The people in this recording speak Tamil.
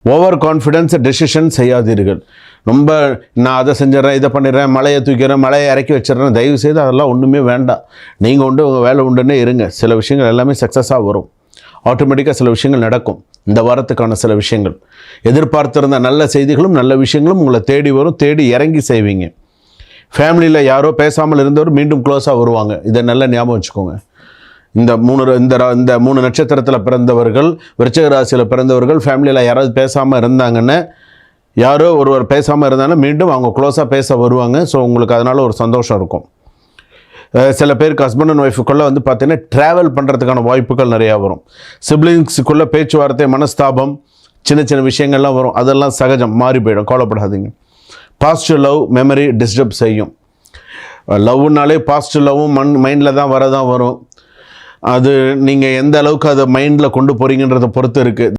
ஓவர் கான்ஃபிடென்ஸ் டெசிஷன் செய்யாதீர்கள். ரொம்ப நான் அதை செஞ்சிடறேன், இதை பண்ணிடுறேன், மலையை தூக்கிறேன், மலையை இறக்கி வச்சிடறேன். தயவு செய்து அதெல்லாம் ஒன்றுமே வேண்டாம். நீங்கள் உண்டு உங்கள் வேலை உண்டுன்னே இருங்க. சில விஷயங்கள் எல்லாமே சக்ஸஸாக வரும். ஆட்டோமேட்டிக்காக சில விஷயங்கள் நடக்கும். இந்த வாரத்துக்கான சில விஷயங்கள் எதிர்பார்த்திருந்த நல்ல செய்திகளும் நல்ல விஷயங்களும் உங்களை தேடி வரும். தேடி இறங்கி செய்வீங்க. ஃபேமிலியில் யாரோ பேசாமல் இருந்தவர் மீண்டும் க்ளோஸாக வருவாங்க. இதை நல்லா ஞாபகம் வச்சுக்கோங்க. இந்த மூணு நட்சத்திரத்தில் பிறந்தவர்கள், விருச்சிக ராசியில் பிறந்தவர்கள் ஃபேமிலியில் யாராவது பேசாமல் இருந்தாங்கன்னா, யாரோ ஒருவர் பேசாமல் இருந்தாங்கன்னா மீண்டும் அவங்க க்ளோஸாக பேச வருவாங்க. ஸோ உங்களுக்கு அதனால் ஒரு சந்தோஷம் இருக்கும். சில பேருக்கு ஹஸ்பண்ட் அண்ட் ஒய்ஃபுக்குள்ளே வந்து பார்த்தீங்கன்னா ட்ராவல் பண்ணுறதுக்கான வாய்ப்புகள் நிறையா வரும். சிப்ளிங்ஸுக்குள்ளே பேச்சுவார்த்தை, மனஸ்தாபம், சின்ன சின்ன விஷயங்கள்லாம் வரும். அதெல்லாம் சகஜம், மாறி போயிடும், கவலைப்படாதீங்க. பாசிட்டிவ் லவ் மெமரி டிஸ்டர்ப் செய்யும். லவ்னாலே பாசிட்டிவ் லவ்வும் மைண்டில் தான் வரும். அது நீங்கள் எந்த அளவுக்கு அதை மைண்டில் கொண்டு போகிறீங்கன்றதை பொறுத்து இருக்குது.